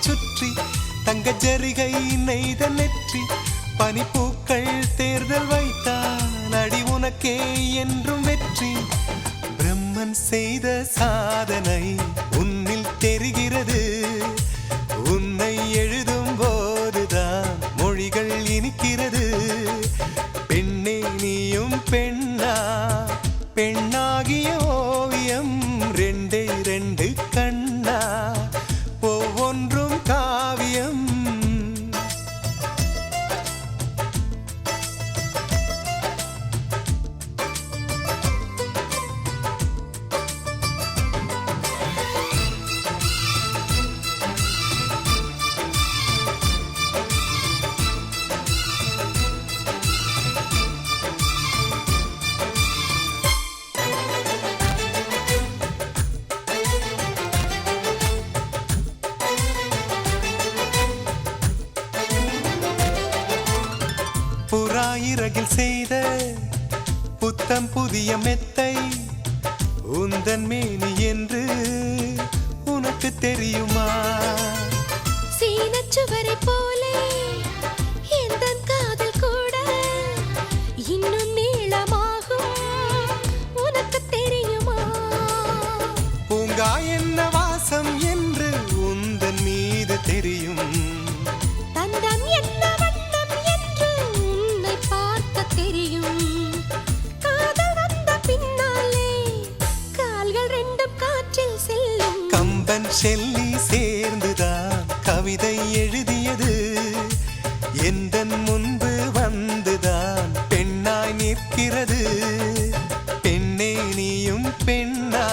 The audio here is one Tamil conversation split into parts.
சுற்றி தங்க ஜரிகை நெய்த நெற்றி பனிப்பூக்கள் தேர்தல் வைத்தான் அடி உனக்கே என்றும் வெற்றி பிரம்மன் செய்த சாதனை உன்னில் தெரிகிறது உன்னை எழுதும் போதுதான் மொழிகள் இனிக்கிறது பெண்ணே நீயும் பெண்ணா பெண்ணாகிய ஓவியம் ரெண்டே ரெண்டு கண்ணா ஒவ்வொன்றும் காவியம் புறாயிரகில் செய்த புத்தம் புதிய மெத்தை உந்தன் மேனி என்று உனக்கு தெரியுமா சீனச்சுவரை போலே எந்தன் காதல் கூட இன்னும் நீளமாகும் உனக்கு தெரியுமா பூங்கா என்ன வாசம் என்று உந்தன் மீது தெரியும் தந்தம் என்ன செல்லி சேர்ந்துதான் கவிதை எழுதியது எந்தன் முன்பு வந்துதான் பெண்ணாய் நிற்கிறது பெண்ணே நீயும் பெண்ணா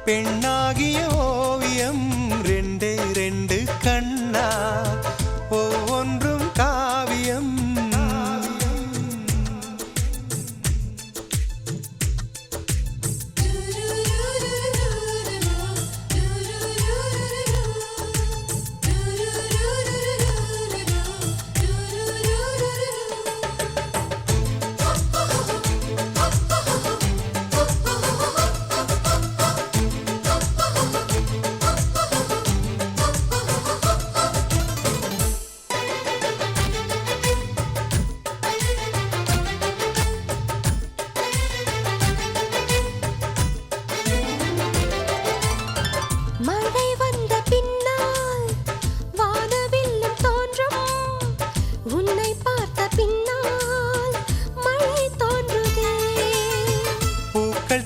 பெண்ணாகிய ஓவியம் ரெண்டே ரெண்டு கண்ணா ஒவ்வொன்றும் காவியம்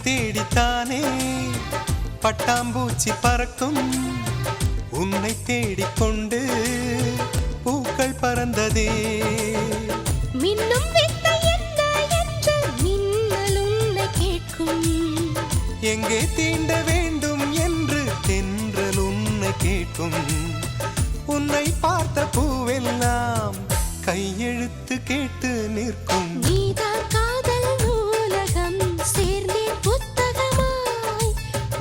தேடித்தானே பட்டாம்பூச்சி பறக்கும் உன்னை தேடிக்கொண்டு பூக்கள் பறந்ததே மின்னும் வித்தை என்ன என்று மின்னல் உன்னை கேட்கும் எங்கே தீண்ட வேண்டும் என்று தென்றல் உன்னை கேட்கும் உன்னை பார்த்த பூவெல்லாம் கையெழுத்து கேட்டு நிற்கும் நீதான் காதல் நூலகம் சேர்ந்தேன் புத்தகமாய்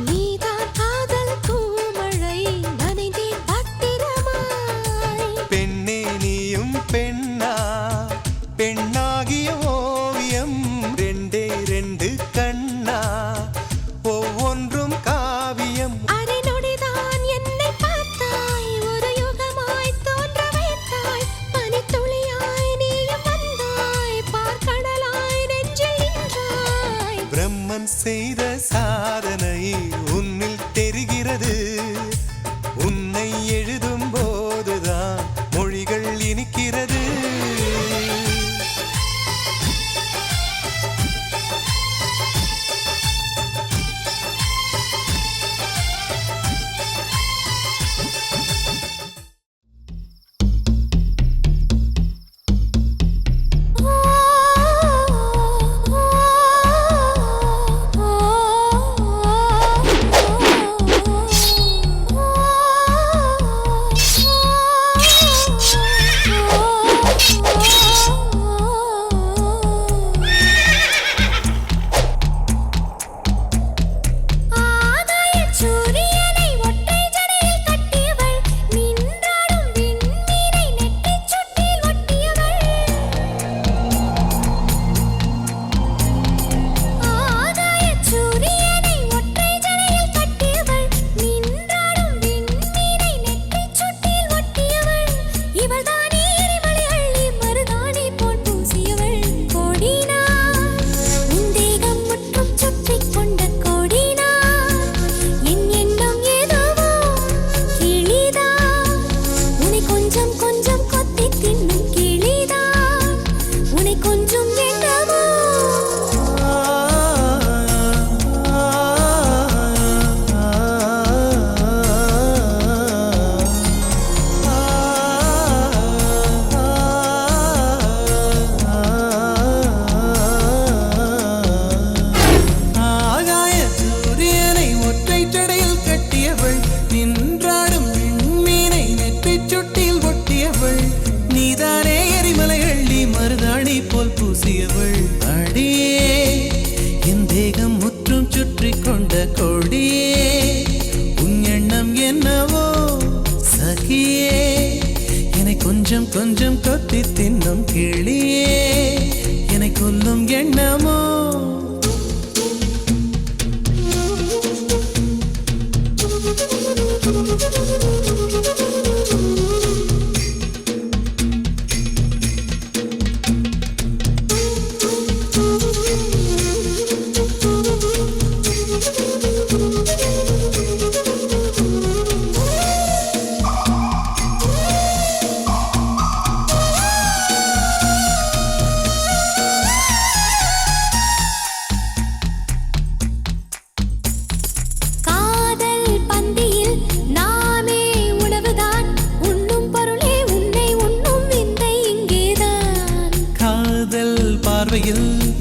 நீதான் காதல் பூமழை நனைந்தேன் பத்திரமாய் பெண்ணே நீயும் பெண்ணா பெண்ணாகிய ஓவியம் ரெண்டே ரெண்டு கண்ணா ஒவ்வொன்றும் காவியம் அரை நொடிதான் என்னை பார்த்தாய் ஒரு யுகமாய் தோன்ற வைத்தாய் பனித்துளியாய் நீயும் வந்தாய் பார்க்கடலாய் நெஞ்சில் நின்றாய் பிரம்மன் செய்த சாதனை உன்னில் தெரிகிறது உன்னை எழுதும் போதுதான் மொழிகள் இனிக்கிறது கொஞ்சம் கொத்தி தின்னும் கிளியே என்னை கொல்லும் எண்ணமோ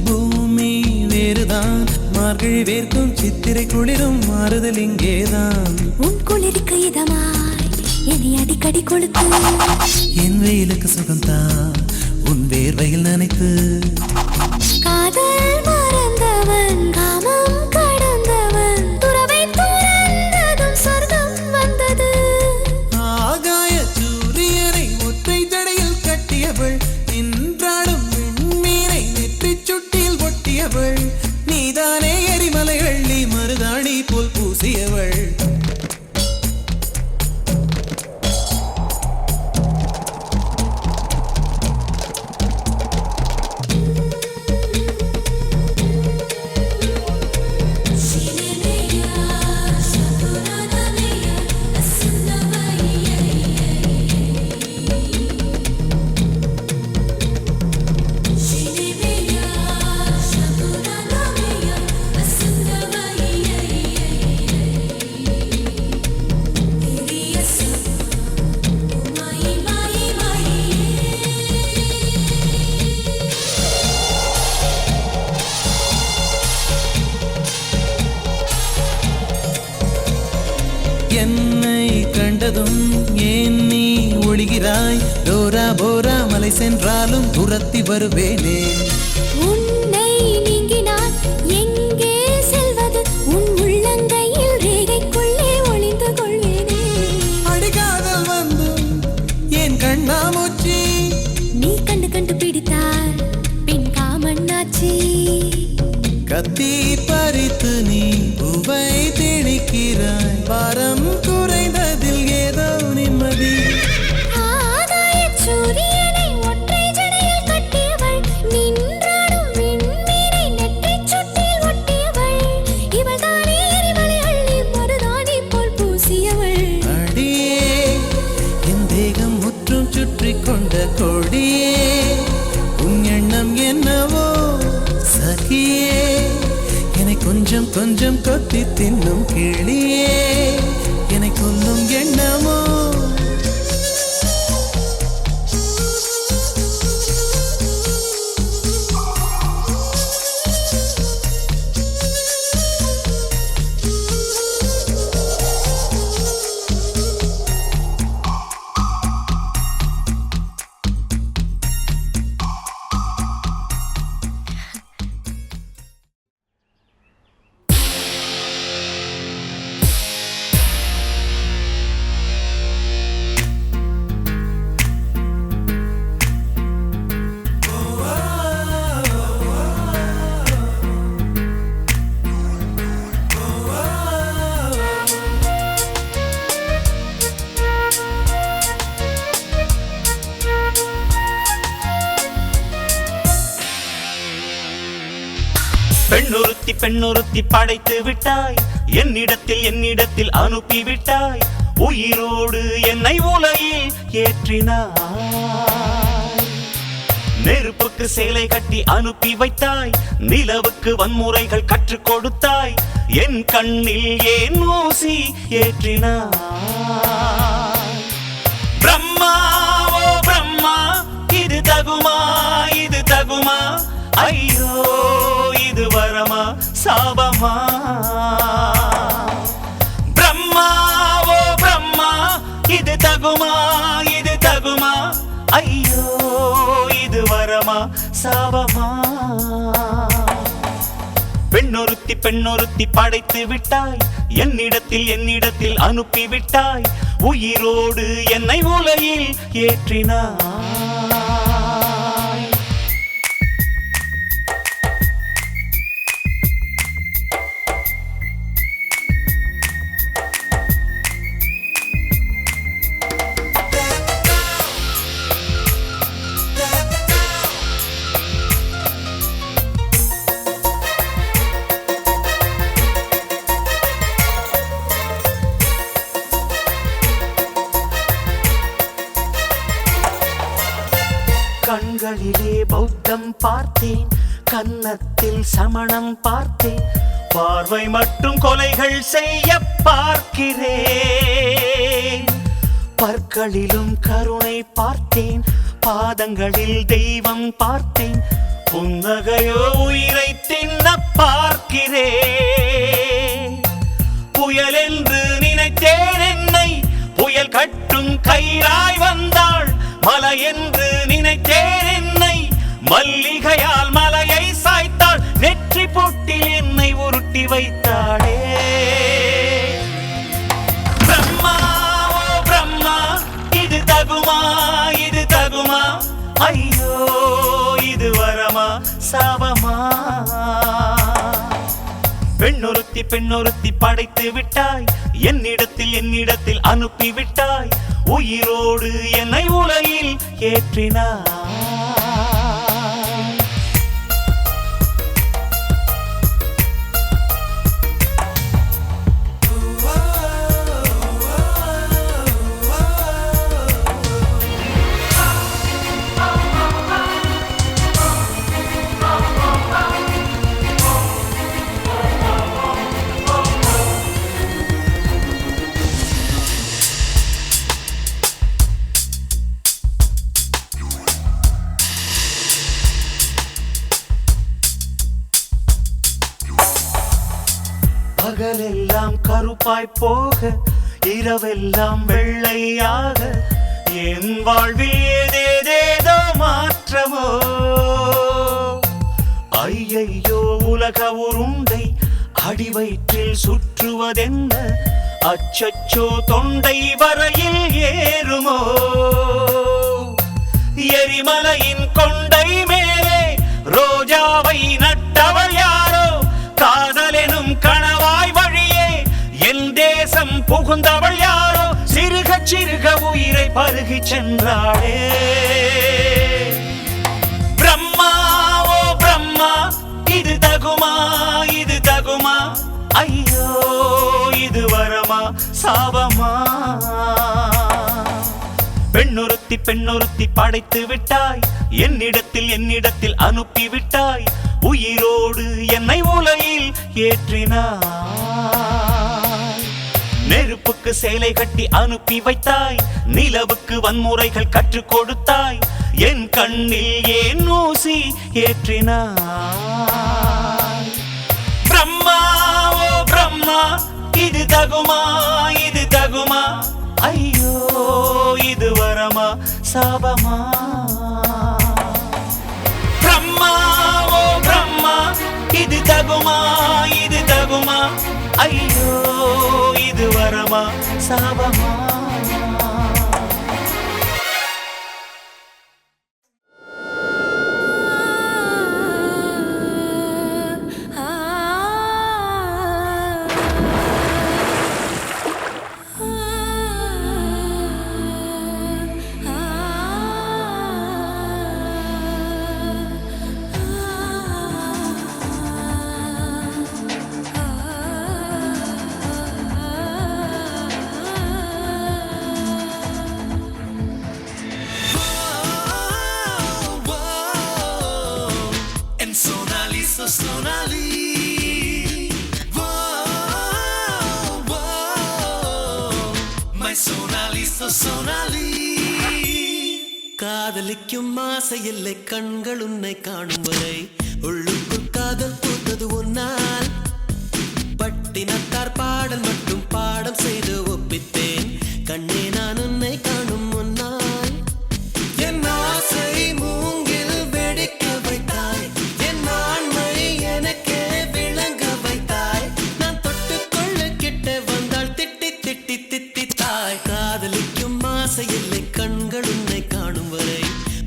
பூமி வேறுதான் மார்கழி வேர்க்கும் சித்திரை குளிரும் மாறுதல் இங்கேதான் உன் குளிருக்கு இதமாய் என்னை அடிக்கடி கொளுத்து என் வெயிலுக்கு சுகம்தான் உன் வேர்வையில் நனைத்து காதல் மறந்தவன் காமம் கடந்தவன் துறவை துறந்ததும் சொர்க்கம் வந்தது ஆகாய சூரியனை ஒற்றை ஜடையில் கட்டியவள் இன்றாடும் விண்மீனை நெற்றி சுட்டியில் ஒட்டியவள் நீதானே எரிமலை அள்ளி மருதாணி போல் பூசியவள் என்னை கண்டதும் ஏன் நீ ஒளிகிறாய் டோரா போரா மலை சென்றாலும் துரத்தி வருவேனே உன்னை நீங்கினான் எங்கே செல்வது உன் உள்ளங்கையில் ரேகைக்குள்ளே ஒளிந்து கொள்வேனே அடிகாதல் வந்தும் என் கண்ணாமூச்சி நீ கண்டு கண்டு பிடித்தார் பின் காமண்ணாச்சி கத்தி பறித்து நீ பூவை திணிக்கிறாய் பாரம் குறைந்ததில் ஏதோ நிம்மதி ஆகாயச் சூரியனை ஒற்றை ஜடையில் கட்டியவள் நின்றாடும் விண்மீனை நெற்றிச் சுட்டியில் ஒட்டியவள் இவள் தானே எரிமலை அள்ளி மருதாணி போல் பூசியவள் அடியே என் தேகம் முற்றும் சுற்றி கொண்ட கொடியே உன் எண்ணம் என்னவோ சகியே என்னை கொஞ்சம் கொஞ்சம் கொத்தி தின்னும் கிளியே என்னை கொல்லும் எண்ணமோ பெண்ணொருத்தி படைத்து விட்டாய் என்னிடத்தில் அனுப்பி விட்டாய் உயிரோடு என்னை உலகில் ஏற்றினாய் நெருப்புக்கு சேலை கட்டி அனுப்பி வைத்தாய் நிலவுக்கு வன்முறைகள் கற்றுக் கொடுத்தாய் என் கண்ணில் ஏன் ஊசி ஏற்றினாய் பிரம்மா ஓ பிரம்மா இது தகுமா ஐயோ இது வரமா சாபமா பிரம்மா ஓ பிரம்மா இது தகுமா ஐயோ இது வரமா சாபமா பெண்ணொருத்தி படைத்து விட்டாய் என்னிடத்தில் அனுப்பி விட்டாய் உயிரோடு என்னை உலகில் ஏற்றினாய் காலிலே பௌத்தம் பார்த்தேன், கன்னத்தில் சமணம் பார்த்தேன், பார்வை மட்டும் கொலைகள் செய்ய பார்க்கிறேன். பற்களிலும் கருணை பார்த்தேன், பாதங்களில் தெய்வம் பார்த்தேன், புன்னகையோ உயிரை தின்ன பார்க்கிறேன். புயல் என்று நினைத்தேன் என்னை, புயல் கட்டும் கயிறாய் வந்தாள். மலை என்று நினைத்தேன் என்னை, மல்லிகையால் மலையை சாய்த்தாள். நெற்றி பொட்டில் என்னை உருட்டி வைத்தாளே. பிரம்மா ஓ பிரம்மா, இது தகுமா, இது தகுமா? ஐயோ, இது வரமா சாபமா? பெண்ணொருத்தி பெண்ணொருத்தி படைத்து விட்டாய், என்னிடத்தில் அனுப்பி விட்டாய். உயிரோடு என்னை உலகில் ஏற்றினாய். பகலெல்லாம் கருப்பாய் போக, இரவெல்லாம் வெள்ளையாக, என் வாழ்வில் ஏதேதேதோ மாற்றமோ. ஐயையோ, உலக உருண்டை அடிவயிற்றில் சுற்றுவதென்ன? அச்சச்சோ, தொண்டை வரையில் ஏறுமோ? எரிமலையின் கொண்டை மேலே ரோஜாவை நட்டவள் யாரோ? காதலெனும் கணவாய் வழியே என் தேசம் புகுந்தவள் யாரோ? சிறுக சிறுக உயிரை பருகி சென்றாளே. பிரம்மா ஓ பிரம்மா, இது தகுமா, இது தகுமா? ஐயோ, இது வரமா சாபமா? பெண்ணொருத்தி பெண்ணொருத்தி படைத்து விட்டாய், என்னிடத்தில் அனுப்பி விட்டாய். உயிரோடு என்னை உலகில் ஏற்றினாய். நெருப்புக்கு சேலை கட்டி அனுப்பி வைத்தாய், நிலவுக்கு வன்முறைகள் கற்றுக் கொடுத்தாய். என் கண்ணில் ஏன் ஊசி ஏற்றினாய்? பிரம்மா ஓ பிரம்மா, இது தகுமா, இது தகுமா? ஐயோ, இது வரமா சாபமா? பிரம்மா ஓ பிரம்மா, இது தகுமா, இது தகுமா? ஐயோ, இது வரமா சாபமா? Sonali, whoa, whoa, my Sonali, so Sonali. காதலிக்கும் ஆசையில்லை, கண்கள் உன்னை காணும் வரை உள்ளுக்குள் காதல் பூத்தது உன்னால். பட்டினத்தார் பாடல் மட்டும் பாடம் செய்து ஒப்பித்தேன், கண்ணே நான் உன்னை காணும் முன்னால். என் ஆசை மூங்கில் வெடிக்க வைத்தாய், என் ஆண்மை எனக்கே விளங்க வைத்தாய். நான் தொட்டுக்கொள்ள கிட்ட வந்தால் திட்டி திட்டி தித்தித்தாய். காதலிக்கும் ஆசையில்லை, கண்கள் உன்னை காணும் வரை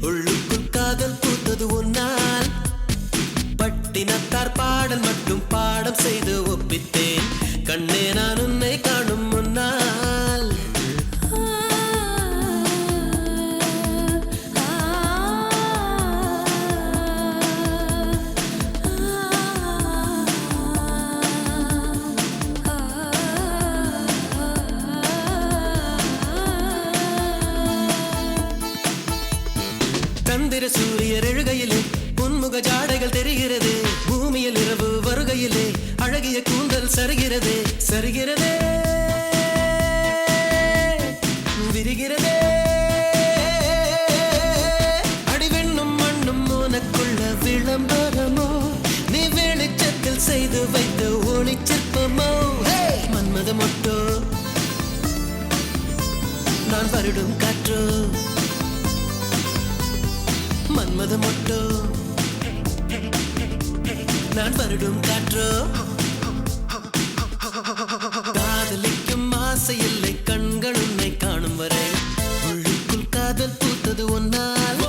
உள்ளுக்குள் காதல் பூத்தது உன்னால். பட்டினத்தார் பாடல் மட்டும் பாடம் செய்து ஒப்பித்தேன், கண்ணே நான் உன்னை காணும் முன்னால். சந்திர சூரியரே அழகிய கூந்தல் சரிகிறதே சரிகிறதே விரிகிறதே அடிவெண்ணும் மண்ணும் உனக்குள்ள விளம்பரமோ நீ வெளிச்சத்தில் செய்து வைத்த ஒளிச்சிற்பமோ மன்மத மொட்டோ நான் வருடும் காற்றோ மன்மத மொட்டோ நான் வருடும் காற்றோ காதலிக்கும் ஆசை இல்லை கண்கள் உன்னை காணும் வரை உள்ளுக்குள் காதல் பூத்தது ஒன்னால்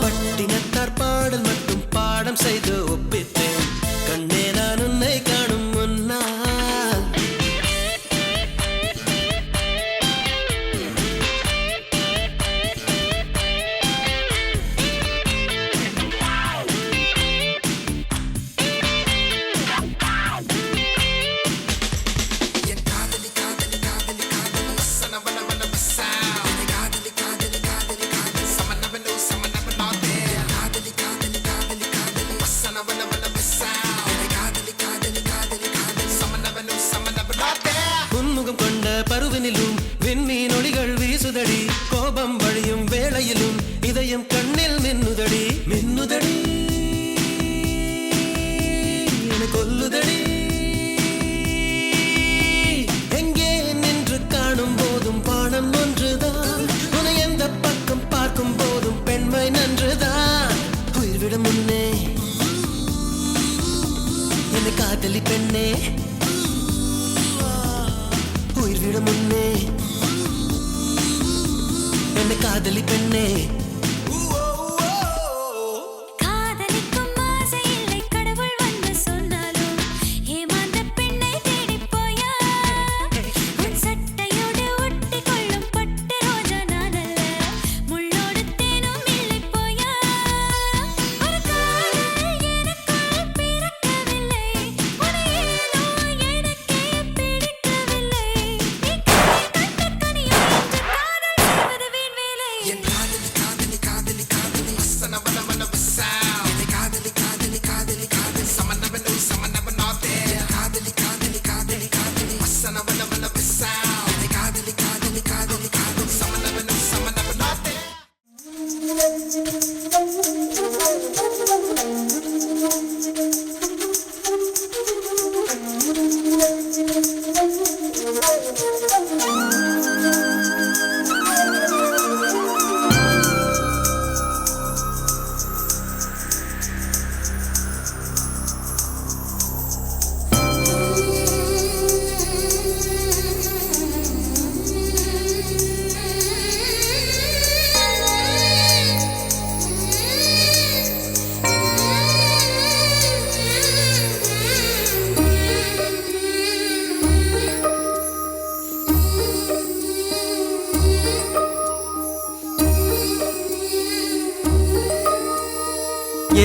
பட்டினத்தார் பாடல் மட்டும் பாடம் செய்து ஒப்பித்தேன் கண்ணே நான் உன்னை காணும் முன்னால் உன்முகம் கொண்ட பருவினிலும் விண்மீன் ஒளிகள் வீசுதடி கோபம் வழியும் வேளையிலும் இதயம் கண்ணில் மின்னுதடி மின்னுதடி என கொல்லுதடி எங்கே நின்று காணும் போதும் பாடம் ஒன்றுதான் உன்னை எந்த பக்கம் பார்க்கும் போதும் பெண்மை நன்றுதான் உயிர்விட முன்னே என்னை காதலி பெண்ணே உயிர்விட முன்னே என்னை காதலி பெண்ணே காதலிக்கும் ஆசை இல்லை கடவுள் வந்து சொன்னாலும் ஏமாந்த பெண்ணை தேடிப் போயா உன் சட்டையோடு ஒட்டி கொள்ளும் பட்டு ரோஜா நான் அல்ல முள்ளோடு தேனும் இல்லை போயா ஒரு காதல் எனக்குள் பிறக்கவில்லை உன்னை ஏனோ எனக்கே பிடிக்கவில்லை நீ கண்ட கனியோ என்று காதல் செய்வது வீண் வேலை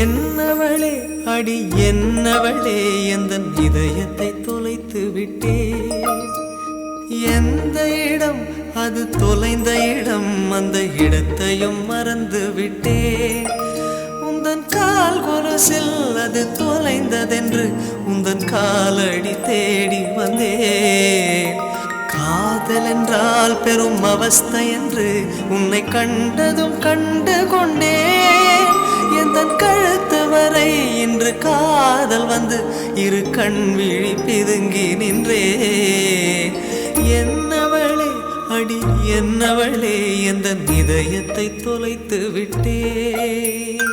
என்னவளே அடி என்னவளே எந்தன் இதயத்தை தொலைத்து விட்டே எந்த இடம் அது தொலைந்த இடம் அந்த இடத்தையும் மறந்து விட்டே உந்தன் கால் கொலுசில் அது தொலைந்ததென்று உந்தன் காலடி தேடி வந்தேன் காதல் என்றால் பெரும் அவஸ்தை என்று உன்னை கண்டதும் கண்டு கொண்டேன் எந்தன் கழுத்து வரை இன்று காதல் வந்து இரு கண் விழி பிதுங்கி நின்றேன் என்னவளே அடி என்னவளே எந்தன் இதயத்தை தொலைத்து விட்டேன்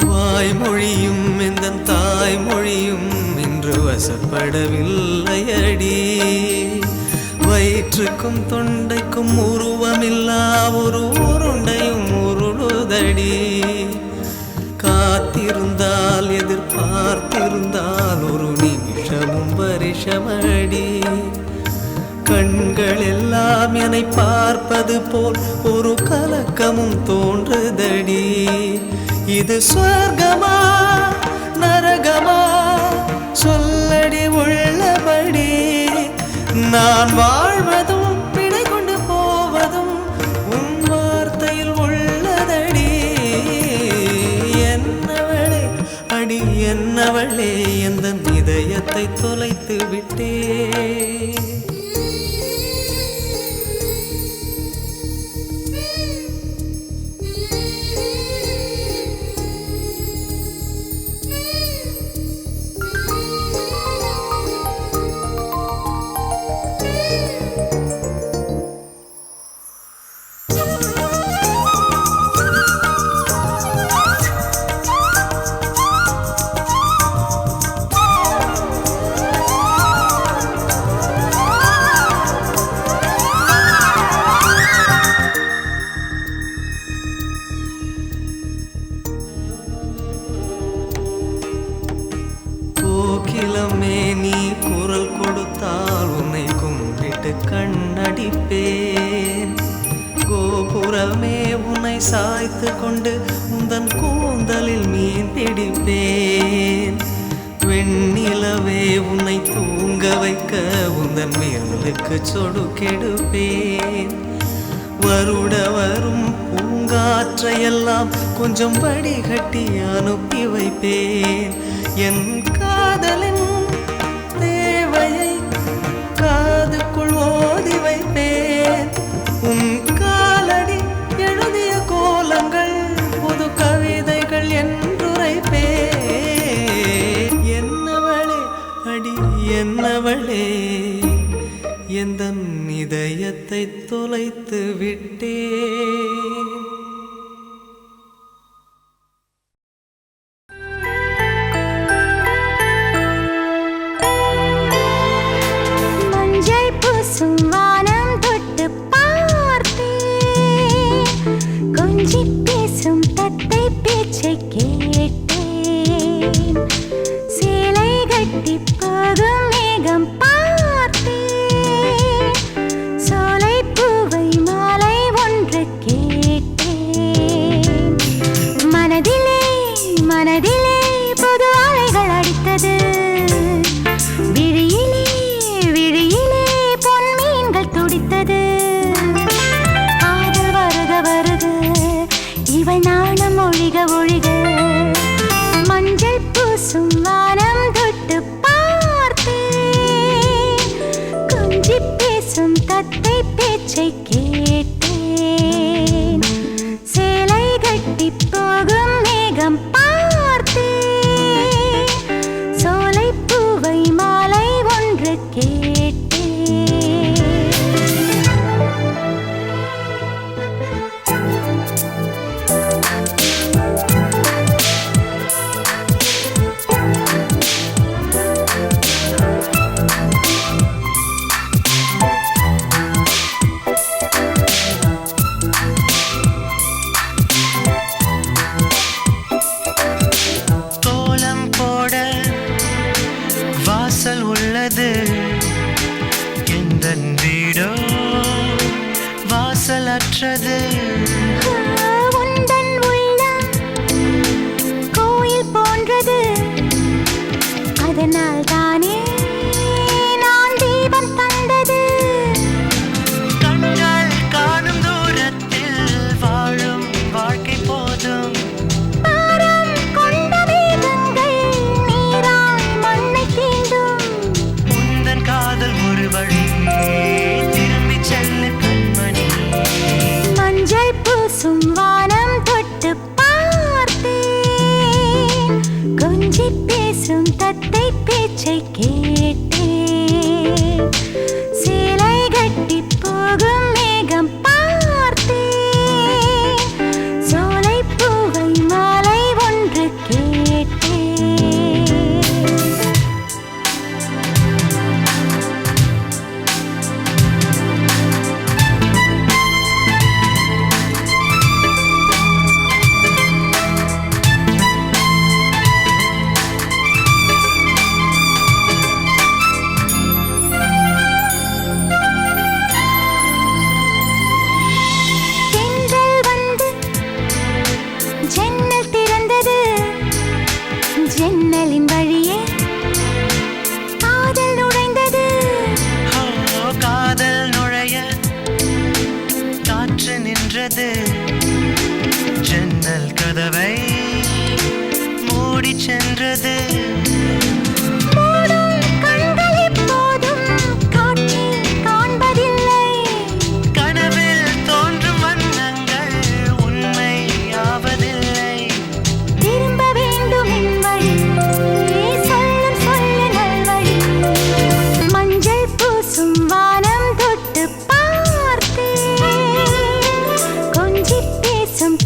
வாய்மொழியும் எந்தன் தாய்மொழியும் இன்று வசப்படவில்லையடி வயிற்றுக்கும் தொண்டைக்கும் உருவமில்லா ஒரு உருண்டையும் உருளுதடி காத்திருந்தால் எதிர்பார்த்திருந்தால் ஒரு நிமிஷம் வருஷமும் வருஷமடி. கண்கள் எல்லாம் என்னை பார்ப்பது போல் ஒரு கலக்கமும் தோன்றுதடி. இது சொர்க்கமா நரகமா சொல்லடி உள்ளபடி. நான் வாழ்வதும் பிழை கொண்டு போவதும் உன் வார்த்தையில் உள்ளதடி. என்னவளே அடி என்னவளே எந்த இதயத்தை தொலைத்து விட்டே. கோகிலமே நீ குரல் கொடுத்தால் உன்னை கும்பிட்டு கண்ணடிப்பேன். கோபுரமே உன்னை சாய்த்து கொண்டு உந்தன் கூந்தலில் மீன் பிடிப்பேன். வெண்ணிலவே உன்னை தூங்க வைக்க உந்தன் மேலுக்கு சொடுக்கெடுப்பேன். வருட வரும் பூங்காற்றையெல்லாம் கொஞ்சம் வடிகட்டி அனுப்பி வைப்பேன். என் காதலின் தேவையை காதுக்குள் ஓதி வைப்பேன். உன் காலடி எழுதிய கோலங்கள் புது கவிதைகள் என்றுரைப்பேன். என்னவளே அடி என்னவளே எந்த இதயத்தை தொலைத்து விட்டே. வாசலற்றது உந்தன் உள்ளம் கோயில் போன்றது. அதனால் தானே நான் தீபம் தந்தது. கண்கள் காணும் தூரத்தில் வாழும் வாழ்க்கை போதும். பாரம் கொண்ட மேகங்கள் நீராய் மண்ணை தீண்டும். உந்தன் காதல் ஒரு வழி திரும்பி செல்லு கண்மணி. மஞ்சள்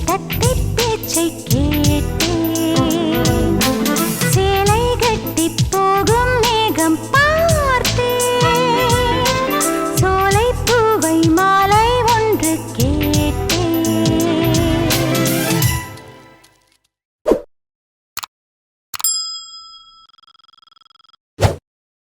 தட்டி